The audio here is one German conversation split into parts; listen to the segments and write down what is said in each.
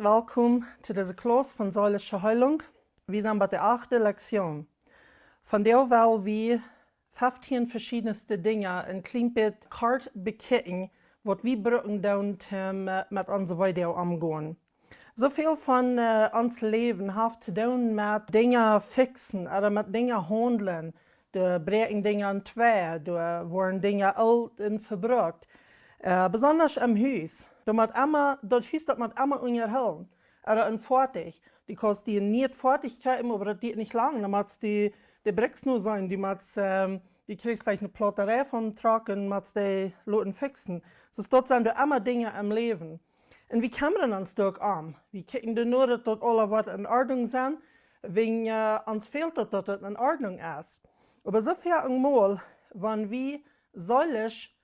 willkommen zu dieser Kurs von Säulische Heilung. Wir sind bei der 8. Lektion. Von der weil wir 15 verschiedenste Dinge ein klein bisschen kort bekicken, was wir brauchen, mit unserer Video umgehen. So viel von uns Leben hat zu tun mit Dingen fixen oder mit Dingen handeln. Da brechen Dinge in zwei, da werden Dinge alt und verbraucht. Besonders im Haus. Das Haus das man immer unterhalten. Oder in fertig. Because die nicht Fertigkeit, aber das geht nicht lang. Dann muss die Bricks nur sein. Die kriegst vielleicht eine Plotterei vom Truck und musst die Leute fixen. So dort sind da immer Dinge im Leben. Und wie kommen wir uns dort an? Wir kicken nur, dass dort alle was in Ordnung sind, wegen uns fehlt, dass das in Ordnung ist. Aber so viel einmal, wenn wir solch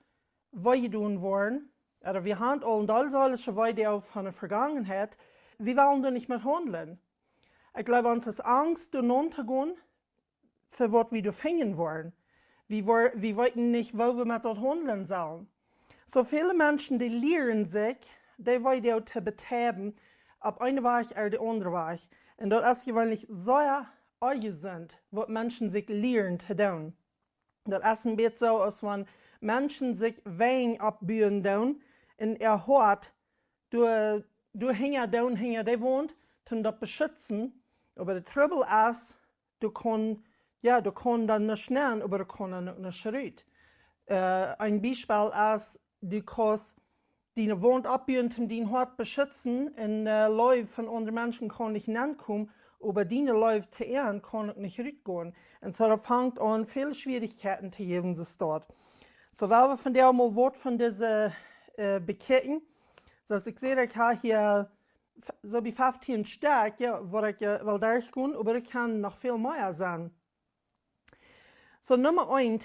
weitun wollen, oder wir haben all solche Weide von der Vergangenheit, wir wollen da nicht mehr handeln. Ich glaube, uns ist Angst, da zu gehen, für was wir da finden wollen. Wir wissen nicht, wo wir mit dort handeln sollen. So viele Menschen, die lehren sich, die Weide zu betreiben, auf eine Weg oder die andere Weg. Und das ist gewöhnlich sehr sind, was Menschen sich lehren zu tun. Das ist ein bisschen so, als wenn Menschen sich Wein abbühen tun, und hört, du hänger down, der wohnt, um das beschützen, aber der Trouble ist, du kannst dann nicht schnell, aber du kannst dann nicht raus. Ein Beispiel ist, du kannst die wohnt abbühen, um den Hort beschützen, und Leute von anderen Menschen kann nicht hinkommen, aber die Leute zu ehren, kann ich nicht rausgehen. Und so da fängt an, viele Schwierigkeiten zu geben, sich dort. So, weil wir von der mal Wort von dieser bekicken, so ich sehe, ich habe hier so wie 15 Stück, ja, wo ich will durchgehen, aber ich kann noch viel mehr sein. So, Nummer 1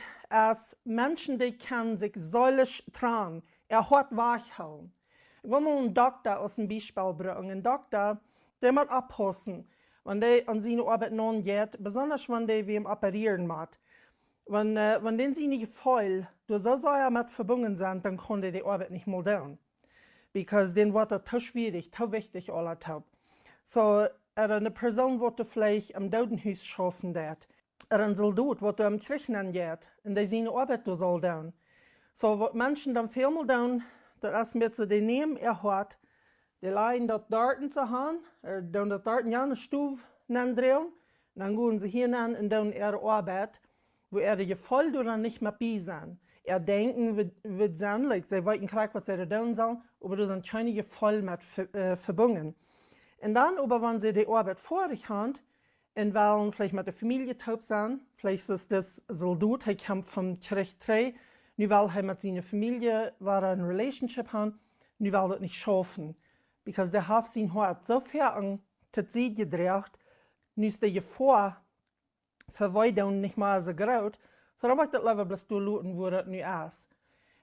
ist, Menschen, die können sich säulich tragen, hat wachhalten. Ich will mal einen Doktor aus dem Beispiel bringen. Ein Doktor, der muss abpassen, wenn der an seine Arbeit non geht, besonders wenn der wie ihm operieren macht. Wenn den sie nicht voll, du so sehr mit verbunden sind, dann kann der die Arbeit nicht mal tun. Because den wird das zu schwierig, zu wichtig, aller Tag. So, eine Person wird vielleicht am Totenhaus schaffen, oder ein Soldat, wird am Kirchen angeht, und der seine Arbeit soll tun. So, was Menschen dann vielmal tun, das ist mit so, die nehmen hat, die leihen dort zu haben, dann dort ja eine Stufe drehen, dann gehen sie hier und tun ihre Arbeit, wo die voll oder nicht mehr bei sind. Denken wird sein, like, sie wollten kriegen, was sie da tun sollen, aber da sind keine voll mit verbunden. Und dann, aber wenn sie die Arbeit vor sich haben, und wollen vielleicht mit der Familie taub sein, vielleicht ist das Soldat, der kommt vom Krieg 3, nu will er mit seiner Familie eine Relationship haben, nu will das nicht schaffen. Because der hat sein Hart so fern, dass sie gedreht, nu ist der Gefahr, Verweidung nicht mal so groß, so dann wird das lieber bloß durchluten, wo das nu ist.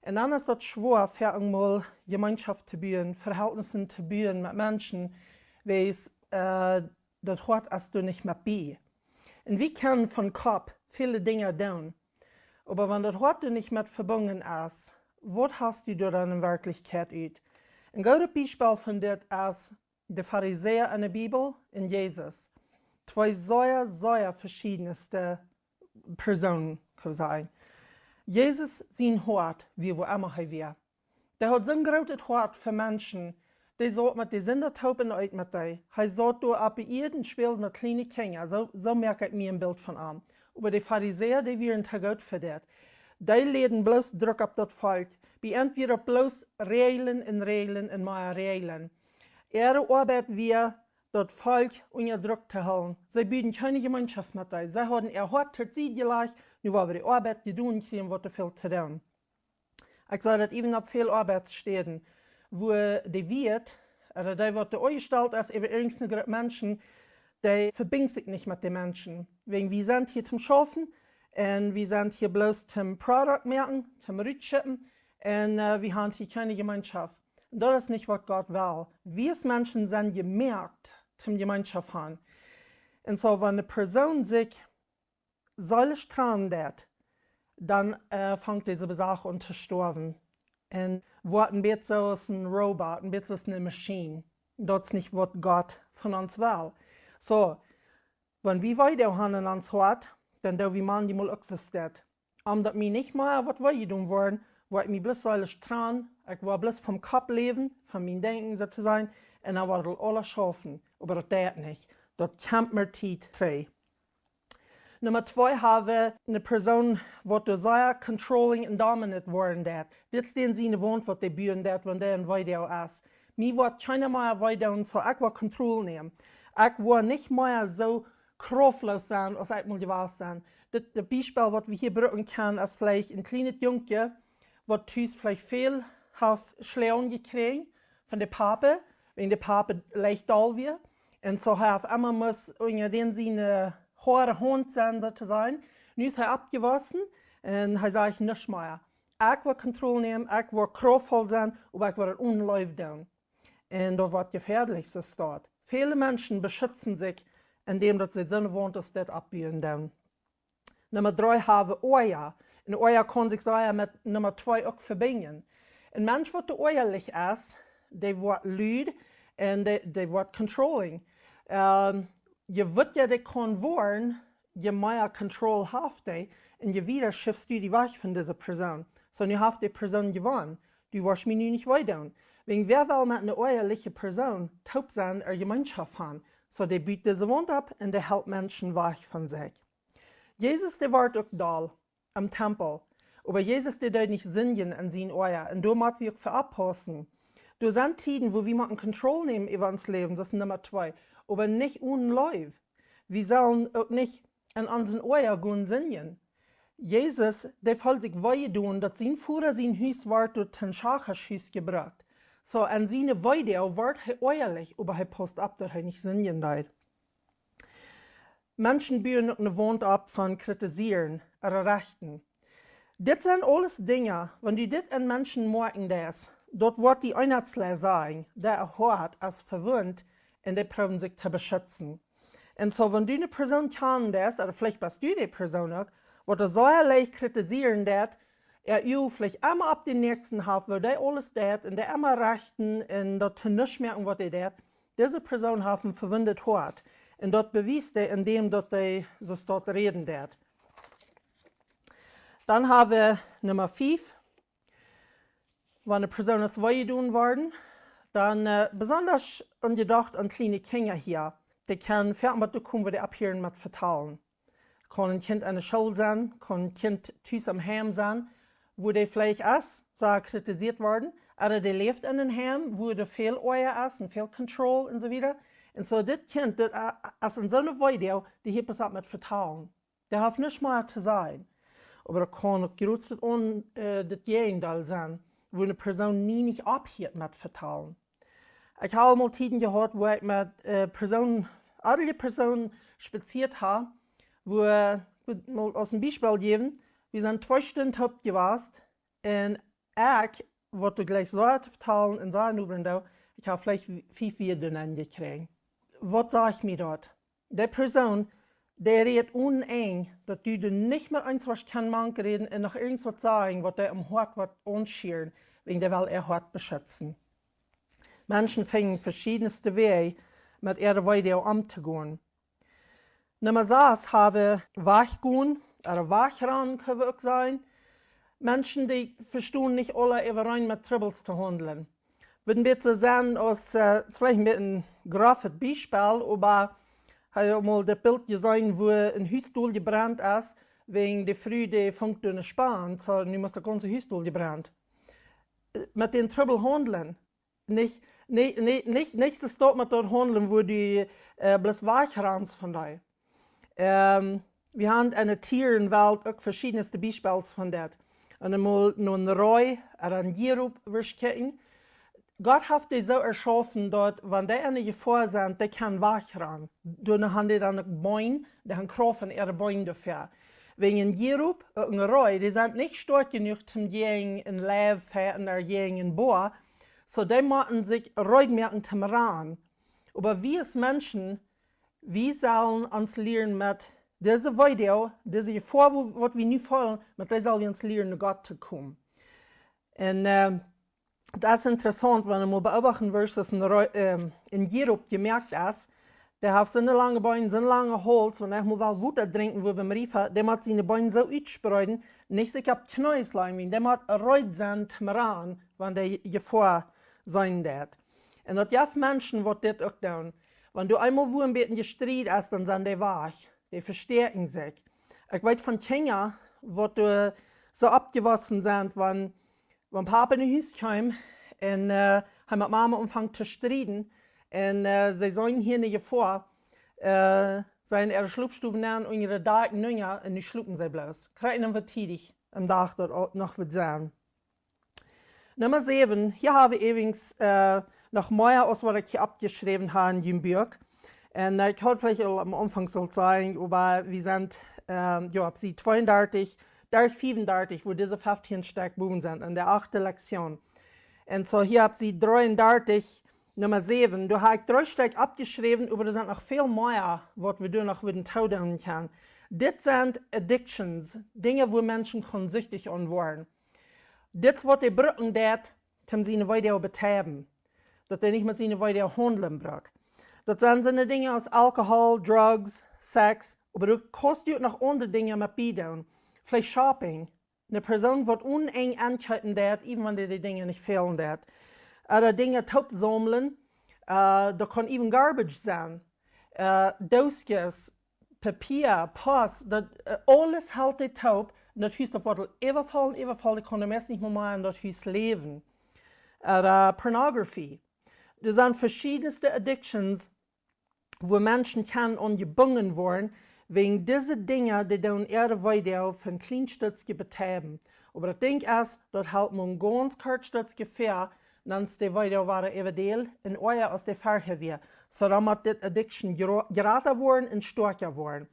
Und dann ist das schwer, für einmal Gemeinschaft zu bauen, Verhältnisse zu bauen mit Menschen, weil es das Hort ist du nicht mehr bei. Und wir können von Kopf viele Dinge tun, aber wenn das Hort nicht mit verbunden ist, was hast du dann in Wirklichkeit uit? Ein gutes Beispiel von das ist der Pharisäer in der Bibel und Jesus. Zwei sehr verschiedenste Personen, kann ich sagen. Jesus, sein Hort, wie wo immer er war. Der hat so ein großes Hort für Menschen, die sagt mit den Sindertauben uit mit dir. Er sagt, du ab jeden spielt eine kleine Kinder, so merke ich mir ein Bild von ihm. Aber die Pharisäer, die wären zu gut für das. Die leden bloß Druck auf das Volk. Wie entweder bloß Regeln und mehr Regeln. Ihre Arbeit wir das Volk unter Druck zu halten. Sie bieten keine Gemeinschaft mit dir. Sie haben Hort zu sie gleich, nur weil wir die Arbeit, die tun, kriegen, was viel zu tun. Ich sage das eben auf viele Arbeitsstätten, wo die wird, oder die wird eingestellt als über irgendeine Gruppe Menschen, die verbindet sich nicht mit den Menschen. Wegen wir sind hier zum Schaffen, und wir sind hier bloß zum Produkt merken, zum Rückschippen, und wir haben hier keine Gemeinschaft. Und das ist nicht, was Gott will. Wir als Menschen sind gemerkt, zum Gemeinschaft haben. Und so, wenn eine Person sich solch trandet, dann fängt diese Sache an zu sterben. Und wird ein bisschen so ein Robot, ein bisschen so eine Maschine. Das ist nicht, was Gott von uns will. So, wenn wir weiter an uns hat, dann da wir man die mal existiert. Omdat mir nicht mehr, was wir tun wollen, war ich mir bloß alles dran, ich war bloß vom Kopf leben, von meinem Denken sozusagen, und ich wollte alles schaffen. Aber das geht nicht. Das kämpft mir Zeit frei. Nummer 2 habe eine Person, die sehr controlling und dominant worden dat. Dit is den Sinne wohnt, was die büren dat, wenn der ein Video ist. Mir wird keiner mehr weiter, so ich will Kontrolle nehmen. Ich will nicht mehr so kraftlos sein, als ich mal gewesen sein. Das Beispiel, was wir hier brauchen können, ist vielleicht ein kleines Junge, was tüß vielleicht viel Schlägen gekriegt von der Papa, wenn der Papa leicht doll wird. Und so habe immer muss in den Sinne hohe Hund sein, sozusagen. Nu ist er abgewaschen und er sagt nicht mehr. Ich will Kontrolle nehmen, ich will kraftvoll sein, aber ich will es unläufig tun. Und das wird gefährlich, so ist dort. Viele Menschen beschützen sich, indem sie so wohnt, dass das abbieten. Nummer 3 haben Oja. Und Oja kann sich so mit Nummer 2 auch verbinden. Ein Mensch, der ehrlich ist, der wird lüd und der wird controlling. Je wird ja die kann wollen, je mehr Kontrolle haft die, und je wieder schiffst du die weg von dieser Person. So, du hast die Person gewonnen. Du wirst mich nicht weiter. Wenn wer will mit einer ehrlichen Person taub sein oder Gemeinschaft haben, so der bietet diese Wund ab und der hält Menschen weg von sich. Jesus, der war auch da, am Tempel. Aber Jesus, der dort nicht singen in seinen Ohren. Und da müssen wir auch verabpassen. Da sind Zeiten, wo wir Kontrolle nehmen über unser Leben, das ist Nummer 2. Aber nicht unläufig. Wir sollen auch nicht in unseren Ohren gehen singen. Jesus, der fällt sich weh tun, dass sein Führer sein Haus wird durch den Schacherschüss gebracht. So, an seine Weide wird er ehrlich, aber er passt ab, dass er nicht singen darf. Menschen bauen auch eine Wand ab von kritisieren oder Rechten. Das sind alles Dinge, wenn du das an Menschen merken lässt, dort wird die Einheitslehre sagen, der hört als verwöhnt und die probieren sich zu beschützen. Und so, wenn du eine Person kennst, oder vielleicht bist du die Person auch, wird er so leicht kritisieren, dass vielleicht immer ab den nächsten hat, weil der alles dat und der immer rechten und dort nicht merken, was der dat. Diese Person hat ein verwundet Hort. Und dort beweist er, indem dort so dort reden dat. Dann haben wir Nummer 5. Wenn eine Person ist weggedun worden, dann besonders ungedacht an kleine Kinder hier. Die können fernbad kommen, wo die abhören mit vertalen. Kann ein Kind an der Schule sein, kann ein Kind tüß am Heim sein, wo die vielleicht ist, so kritisiert worden, oder die lebt in einem Heim, wo der viel Euer ist und viel Control und so weiter. Und so das Kind, das ist in so einer Weide, die hebt es ab mit vertalen. Der hat nicht mehr zu sein. Aber er kann auch gerüstet und das Gegenteil sein, wo eine Person nie nicht abhebt mit vertalen. Ich habe mal Zeiten gehört, wo ich mit andere Personen spaziert habe, wo ich mal aus dem Beispiel geben, wir sind 2 Stunden top gewesen und ich wollte gleich so vertalen in seinen Übrigen, ich habe vielleicht 5 Videos gekriegt. Was sage ich mir dort? Die Person, der redet uneng, dass du nicht mehr eins was kann man reden und noch irgendwas sagen, was der am Hort wird unschieren, wegen der will er Hort beschützen. Menschen finden verschiedenste Wege, mit ihrer Weide umzugehen. Nummer 6 haben Wachgehen, oder Wachran können wir auch sein. Menschen, die verstehen nicht alle überein mit Troubles zu handeln. Würden wir zu sehen, aus vielleicht mit einem grafischen Beispiel, aber ich habe mal das Bild gesehen, wo ein Hausstuhl gebrannt ist, wegen der Früh, die fängt durch Sparen, so nun muss der ganze Hausstuhl gebrannt. Mit den Trouble handeln. Nicht das dort mit dort handeln, wo die bloß Wachranz von da. Wir haben eine Tierenwelt auch verschiedenste Beispiele von das. Und einmal noch ein Reu oder ein Jerub wirken. Gott hat die so erschaffen, dass wenn die eine Gefahr sind, die kann wachran. Dann haben die dann Beine, die haben Kraft in ihre Beine dafür. Wegen ein Jerub und ein Reu, die sind nicht stark genug zum Jägen in Leib oder Jägen in Bohr, so die müssen sich ruhig merken zum Ran. Aber wir als Menschen, wir sollen uns lernen mit dieser Video, diese Gefahr, was wir nicht wollen, mit der sollen wir uns lernen, Gott zu kommen. Und Das ist interessant, wenn du mal beobachten wirst, dass in Europa gemerkt ist, der hat so eine lange Beine, so eine lange Holz, wenn ich mal Wasser trinken will beim Riefen, der hat seine Beine so ausgespreiten, nicht sich ab Knäuslein, der hat reut sein Tmeran, wenn der Gefahr sein wird. Und das gibt Menschen, die das auch tun. Wenn du einmal wo ein bisschen gestreit hast, dann sind die wach, die verstärken sich. Ich weiß von Kindern, die so abgewaschen sind, wenn Papa in die Haus kam und haben mit Mama angefangen zu streiten und sie sagen hier nicht vor, seien ihre Schlupfstufen an und ihre Daten Jünger und die schlucken sie bloß. Kriegen dann was tätig am Tag dort noch was sein. Nummer 7, hier habe ich übrigens noch mehr, als was ich hier abgeschrieben habe in dem Buch. Und ich hatte vielleicht am Anfang soll sagen, aber wir sind, ja, ab sie 32, 35, wo diese 15 Stück Buben sind, in der 8. Lektion. Und so hier ab sie 33, Nummer 7. Du hast 3 Stück abgeschrieben, aber da sind noch viel mehr, was wir noch mit dem Tod tun können. Das sind Addictions, Dinge, wo Menschen süchtig werden. Das, was die brücken, das, um sie eine weiter betreiben. Dass die nicht mit ihnen weiter handeln brauchen. Das sind so Dinge aus Alkohol, Drugs, Sex, aber du kannst auch noch andere Dinge mit beitragen. Vielleicht Shopping. Eine Person wird uneng anhalten, even wenn die Dinge nicht fehlen. Oder Dinge taub sammeln, da kann even Garbage sein. Doskes, Papier, Post, das, alles hält die taub. Und das Haus, das wird überfallen, die können meist nicht mehr in das Haus leben. Oder Pornography. Das sind verschiedenste Addictions, wo Menschen kann angebunden werden, wegen dieser Dinge, die dann ihre weiter von Kleinstützke betreiben. Aber das Ding ist, dort hält man ganz kurz Gefahr, dann ist die weiter waren eventuell in euer aus der Färche wir. So dann muss die Addiction geraten werden und stärker werden.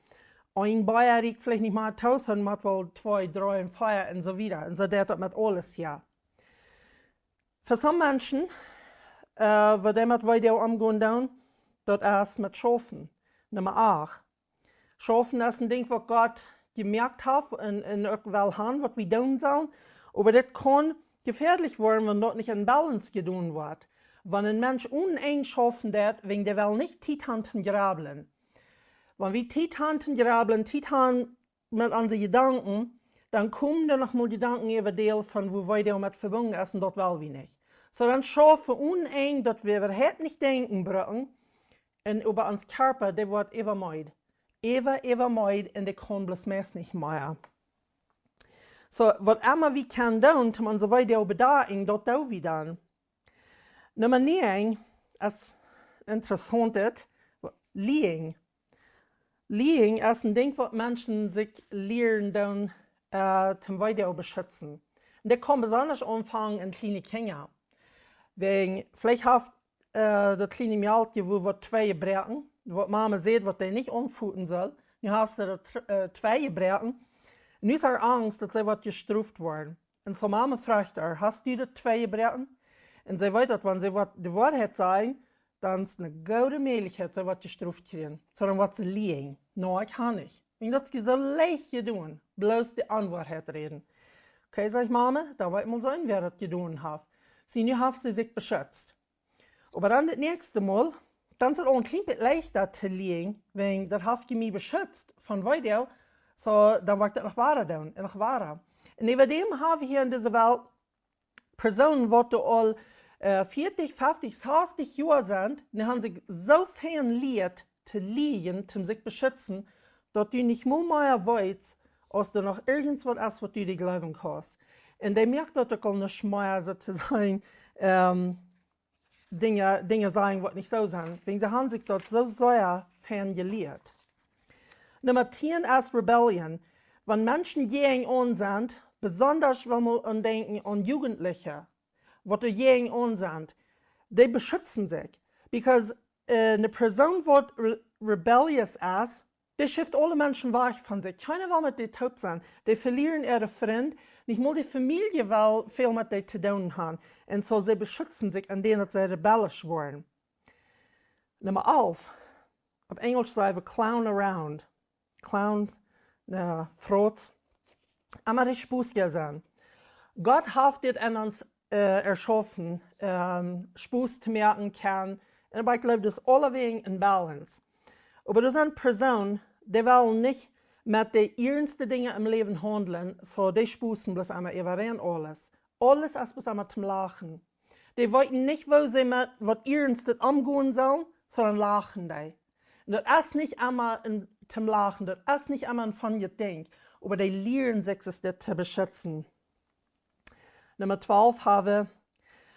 Ein Bayer riecht vielleicht nicht mal 1000, muss wohl 2, 3 und 4 und so weiter. Und so das mit alles hier. Für some Menschen, wo damit weiter umgehen dann, das ist mit Schafen. Nummer 8. Schafen ist ein Ding, was Gott gemerkt hat und auch will haben, was wir tun sollen. Aber das kann gefährlich werden, wenn dort nicht ein Balance getan wird. Wenn ein Mensch uneng schaffen wird, wegen der will nicht Titanten grabeln. Wenn wir Titanten grabeln, Titan mit unseren Gedanken, dann kommen da noch mal Gedanken über Teil von wo wir damit verbunden sind, und dort will wir nicht. So dann schaffen uneng, dass wir überhaupt nicht denken brauchen, und über uns Körper, der wird immer meid. Immer meid, und der kann bloß meist nicht mehr. So, was immer wir können tun, um uns weiter bedenken, das tun wir dann. Nummer 9 ist interessant, Lying. Lying ist ein Ding, was Menschen sich lernen, zum weiter beschützen. Und der kann besonders anfangen in kleinen Kindern. Wegen, vielleicht hat das kleine Mädchen, wo wir 2 brauchen, wo Mama sieht, was der nicht anfuten soll, dann hat sie 2 brauchen. Und nu ist er Angst, dass sie gestraft werden. Und so Mama fragt er, hast du das 2 brauchen? Und sie weiß, dass wenn sie die Wahrheit sagen, dann ist eine gute Möglichkeit, sie gestraft kriegen. Sondern was sie liegen. No, ich kann nicht. Und das ist so leicht getan, bloß die Unwahrheit reden. Okay, sag ich, Mama, da wird mal sein, wer das getan hat. Sie nu hat sie sich beschützt. Aber dann das nächste Mal, dann ist es auch ein klein bisschen leichter zu liegen, weil das hat mich beschützt von weiter, so dann wird das noch wahrer dann, noch wahrer. Und neben dem haben wir hier in dieser Welt Personen, die all 40, 50, 60 Jahre sind, die haben sich so viel lehrt zu liegen, um sich zu beschützen, dass du nicht mehr weißt, als du noch irgendwas ist, was du dir glauben kannst. Und die merkt das auch nicht mehr sozusagen, Dinge sagen, was nicht so sind. Wegen sie haben sich dort so sehr ferngelehrt. Nummer 10 ist Rebellion. Wenn Menschen gegen uns sind, besonders wenn wir denken an Jugendliche, was gegen uns sind, die beschützen sich. Because eine Person, die rebellious ist, die schifft alle Menschen weg von sich. Keiner will mit denen taub sein. Die verlieren ihre Freunde. Nicht nur die Familie will viel mit denen zu tun haben. Und so sie beschützen sich, an denen sie rebellisch werden. Nummer 11. Auf Englisch sagen wir clown around. Clown, Frotz. Aber die Spuße sein. Gott haftet an uns erschaffen, Spaß zu merken kann. Und ich glaube, das ist alle wegen in Balance. Aber das sind Personen, die wollen nicht mit den ernsten Dingen im Leben handeln, so die spusten bloß einmal überrennen alles. Alles ist bloß einmal zum Lachen. Die wollten nicht, wo sie mit was Ernstes umgehen sollen, sondern lachen die. Und das ist nicht einmal zum Lachen, das ist nicht einmal ein funny Ding, aber die lernen sich das zu beschützen. Nummer 12 haben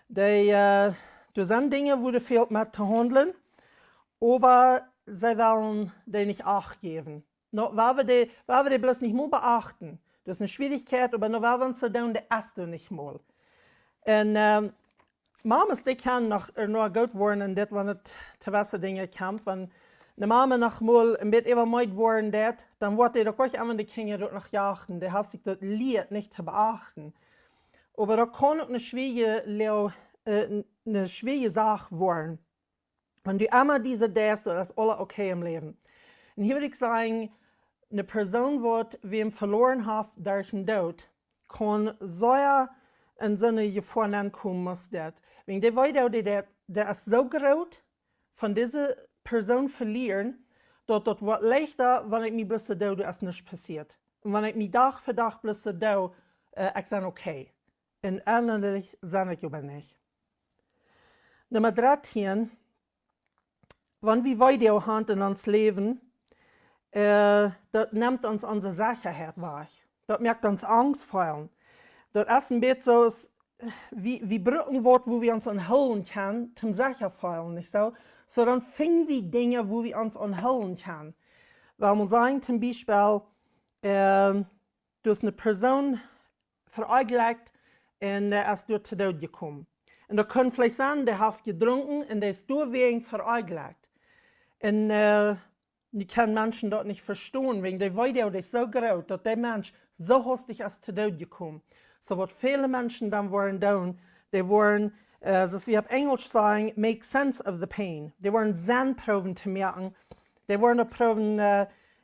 das sind Dinge, wo du fehlt mit zu handeln, aber sie wollen die nicht Acht geben. No, weil wir die bloß nicht mal beachten. Das ist eine Schwierigkeit, aber nur weil wir uns so tun, die erste nicht mal. Und Mamas, die können noch gut werden, und das, wenn es zu was Dinge kommt. Wenn eine Mama noch mal ein bisschen übermüdet worden ist, dann wird die doch gleich einmal die Kinder dort noch jagen. Die hat sich das Lied nicht zu beachten. Aber da kann auch eine schwierige Sache werden. Wenn du immer diese denkst, das ist alles okay im Leben. Und hier würde ich sagen, eine Person, die wem verloren hat durch den Tod, kann so in so eine Gefahr kommen muss. Wenn die weiter, der ist so groß, von dieser Person verlieren, dass das wird leichter, wenn ich mich bloß so tue, dass nichts passiert. Und wenn ich mich Tag für Tag bloß so tue, ich sage okay. Und innerlich sage ich aber nicht. Nummer 13, wenn wir weiter haben in uns Leben, das nimmt uns unsere Sicherheit weg. Das merkt uns Angst fallen. Das ist ein bisschen so, wie Brückenwort, wo wir uns anholen können, zum Sicherfallen, nicht so? So dann finden wir Dinge, wo wir uns anholen können. Weil man sagen zum Beispiel, du hast eine Person verärgert und der ist dort zu Tod gekommen. Und da können vielleicht sein, der hat getrunken und der ist deswegen verärgert. Und die können Menschen dort nicht verstehen, wegen der Weide ist so groß, dass der Mensch so hastig ist zu Tod gekommen. So was viele Menschen dann wollen tun, die wollen, das wir auf Englisch sagen, make sense of the pain. Die wollen Sinnproben zu merken. Die wollen proben,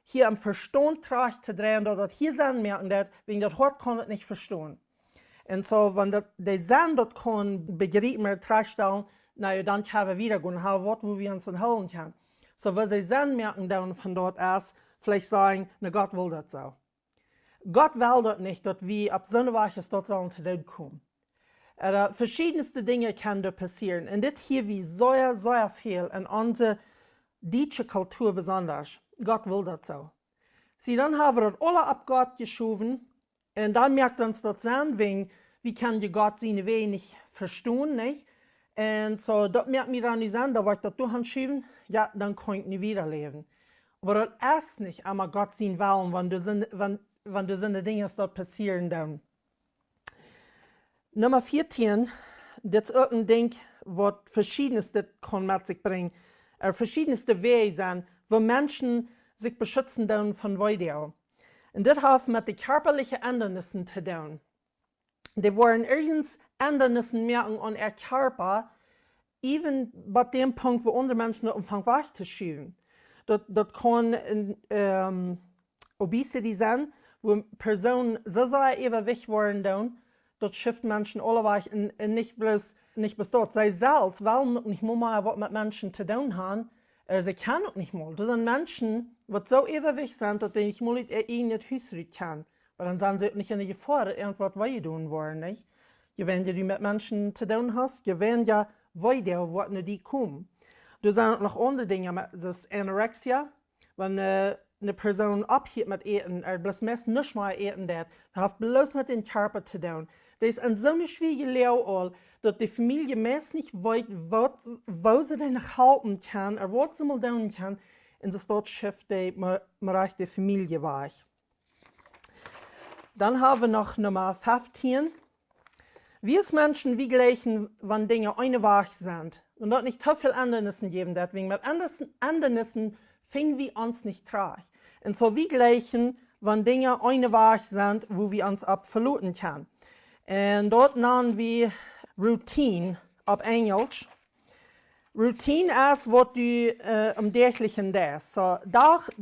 hier am Verstand zu drehen, oder hier Sinn merken, wegen das Hort kann das nicht verstehen. Und so, wenn der Sinn dort kann begreifen oder darstellen, naja, dann können wir wieder gehen, Wort, wo wir uns holen können. So, wenn sie Sinn merken dann von dort aus, vielleicht sagen, na Gott will das so. Gott will das nicht, dass wir ab so eine Weise dort sollen zu Tod kommen. Verschiedenste Dinge können da passieren. Und das hier wie sehr viel in unserer deutschen Kultur besonders. Gott will das so. Sie dann haben wir das alle ab Gott geschoben. Und dann merkt uns das an, wie kann die Gott seine Wege nicht verstehen, nicht? Und so, das merkt mir dann nicht an, da wollte ich das durchschieben, ja, dann kann ich nicht wieder leben. Aber das ist nicht einmal Gott sein Willen, wenn so eine Dinge dort passieren dann. Nummer 14, das ist auch ein Ding, was verschiedenste kann mit sich bringen, verschiedenste Wege sind, wo Menschen sich beschützen dann von Weide. Und das hat mit den körperlichen Ändernissen zu tun. Die wollen irgendwas Ändernissen merken an ihr Körper, even bei dem Punkt, wo andere Menschen anfangen wegzuschieben. Das kann Obesity sein, wo Personen so sehr überwichtig werden, das schifft Menschen alle weg und nicht bloß dort. Sie selbst wollen nicht mal was mit Menschen zu tun haben, sie können auch nicht mal. Das sind Menschen, die so überwichtig sind, dass sie nicht mal in ihr Haus können. Weil dann sind sie nicht in der Gefahr, dass irgendwas weiter tun wollen, nicht? Wenn du mit Menschen zu tun hast, wenn ja weiter, was nicht die kommen. Da sind auch noch andere Dinge, das ist Anorexia. Wenn eine Person abhält mit Eten, bloß meist nicht mal Eten, das hat bloß mit dem Körper zu tun. Das ist ein so eine schwierige Lehre, dass die Familie meist nicht weiß, wo sie denn noch halten kann, oder was sie mal tun kann, und das dort schifft die Familie weg. Dann haben wir noch Nummer 15. Wir als Menschen, wie gleichen, wenn Dinge eine Wahrheit sind und dort nicht so viel Ändernissen geben, deswegen mit Ändernissen finden wir uns nicht traurig. Und so wie gleichen, wenn Dinge eine Wahrheit sind, wo wir uns verloren können. Und dort nennen wir Routine auf Englisch. Routine ist, was du im täglichen tust. So,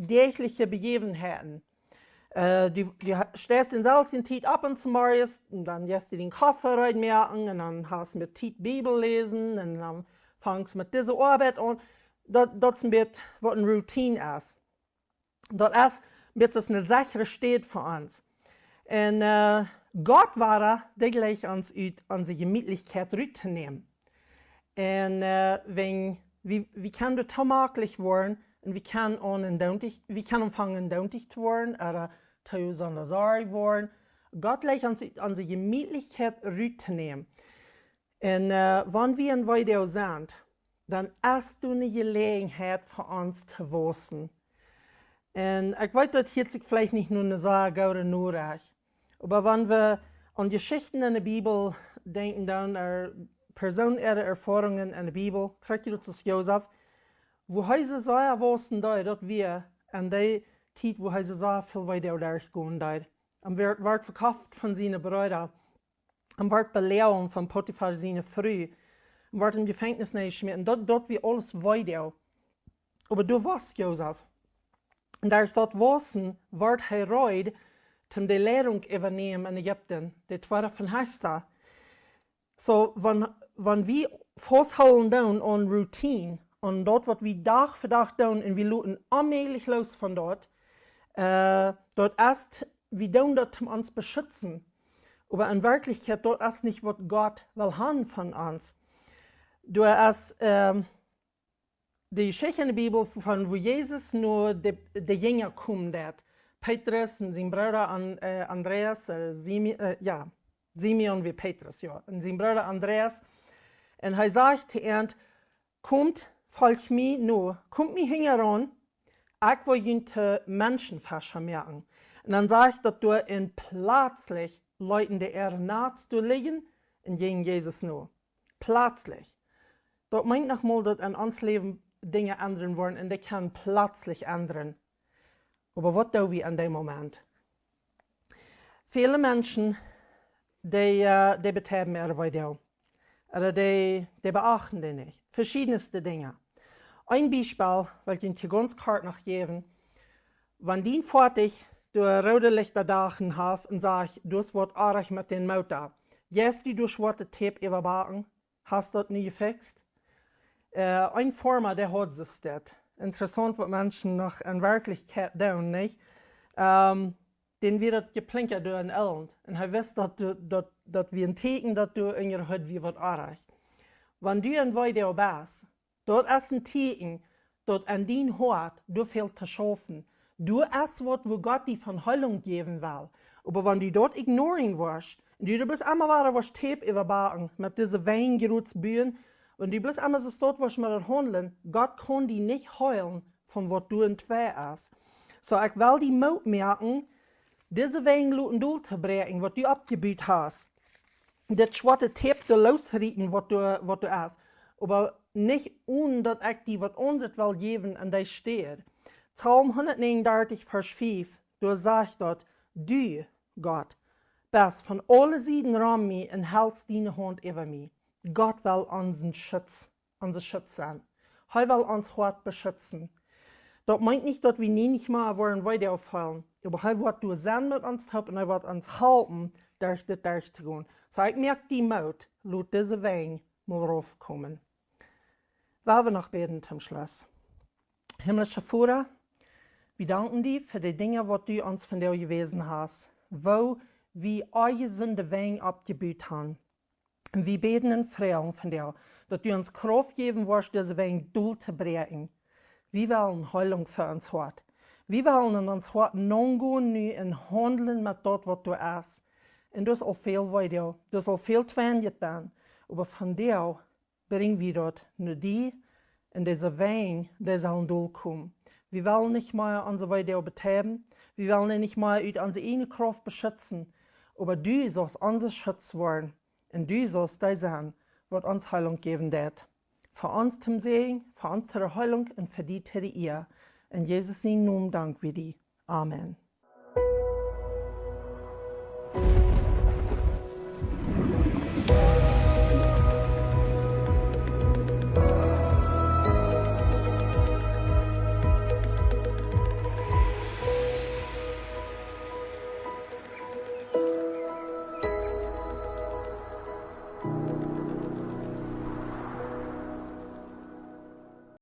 tägliche Begebenheiten. Du stehst in selben Zeit ab und zu morgens und dann gehst du den Kaffee reinmerken und dann hast du mit Zeit Bibel lesen und dann fängst du mit dieser Arbeit an. Das ist ein bisschen, was eine Routine ist. Das ist ein bisschen eine sichere Stadt für uns. Und Gott war der gleich uns unsere Gemütlichkeit rüberzunehmen. Und wie kann das vermaklich werden und wie kann anfangen, dämtig zu werden oder zu seiner Sorge werden. Gott legt uns unsere Gemütlichkeit rüberzunehmen. Und wenn wir in Weidau sind, dann hast du eine Gelegenheit für uns zu wissen. Und ich weiß, das hört sich vielleicht nicht nur eine Sache oder nur recht. Aber wenn wir an Geschichten in der Bibel denken, dann personelle Erfahrungen in der Bibel, kriegt ihr das Josef, wo sie sehr wussten, dass wir an der Zeit, wo sie sehr viel weiter durchgehen, und wird verkauft von seinen Brüdern, und wird belehrt von Potiphar seine Frau, und wird im Gefängnis geschmissen, dort wie alles weiter. Aber du weißt, Josef, und durch das Wissen wird reut, um die Lehrung übernehmen in Ägypten, die zweite von Hechster. So, wenn wir festhalten an Routine, und dort, was wir Tag für Tag tun, und wir luten allmählich los von dort, dort ist, wir tun das, um uns beschützen. Aber in Wirklichkeit, dort ist nicht, was Gott will haben von uns. Du hast die Geschichte in der Bibel, von wo Jesus nur die Jünger kommen hat. Petrus und sein Bruder Andreas, Simeon wie Petrus, ja, und sein Bruder Andreas. Und er sagt zu ihnen, kommt, folgt mir nur, kommt mir heran, ich will ihnen Menschenfascher merken. Und dann sagt dass du in plötzlich Leuten, die nahe zu liegen, und gegen Jesus nur. Plötzlich. Das meint noch mal, dass in uns Leben Dinge ändern wollen und die können plötzlich ändern. Aber was tun wir in dem Moment? Viele Menschen, die betreiben ihre Weide. Oder die beachten die nicht. Verschiedenste Dinge. Ein Beispiel, weil ich dir ganz kurz noch geben. Wenn die fertig durch rote Lichter dachen hast und sagst, du hast was arg mit dem Motor. Jetzt du durch schwarze Tape überbacken, hast du das nie gefixt? Ein Firma, der hat es das. Interessant, was Menschen noch in Wirklichkeit tun, nicht? Den wird das geplinkert durch ein Elend. Und er weiß, dass wir ein Teken, dass du in ihr Hütte wie was arg. Wenn du in Weidau bist, dort ist ein Teken, dort an dein Hort, du viel zu schaffen. Du hast was, wo Gott dir von Heilung geben will. Aber wenn du dort ignorieren wirst, und du bist einmal weiter was Tape überbacken, mit diesen Weingerutsbühen, und du bist einmal so dort, was mit handeln, Gott kann die nicht heilen, von was du in zwei hast. So, ich will die Mut merken, diese Weingluten durchzubrechen, was du abgebaut hast. Das schwarze Tape da losrieten, was du hast. Aber nicht ohne, dass ich dir was anderes will geben, an der steht. Psalm 139, Vers 5, du sagst dort, du, Gott, bist von allen Seiten ran mir und hältst deine Hand über mich. Gott will unseren Schutz sein. Er will uns Hort beschützen. Das meint nicht, dass wir nicht mal weiter auffallen. Aber er wird du sein mit uns tun und er wird uns helfen, durch das durchzugehen. So, ich merke die Mut, laut diese Wein mal raufkommen. Wollen wir noch beten zum Schluss. Himmlischer Vater, wir danken dir für die Dinge, die du uns von dir gewesen hast, wo wir eure Sünde Wein abgebaut haben. Und wir beten in Freude von dir, dass du uns Kraft geben wirst, diese Wein durchzubrechen. Wir wollen Heilung für uns Hort. Wir wollen in uns Hort nachgehen und handeln mit dort, was du hast. Und das ist auch viel weiter. Das ist auch viel zwänget werden. Aber von dir bringen wir dort nur die, in diese Wein, die sollen durchkommen. Wir wollen nicht mehr unsere Weide betreiben. Wir wollen nicht mehr über unsere eigene Kraft beschützen. Aber du sollst unser Schutz werden. Und du sollst da sein, was uns Heilung geben wird. Für uns zum Segen, für uns zur Heilung und für die zur Ehre. In Jesus' Namen danken wir dir. Amen.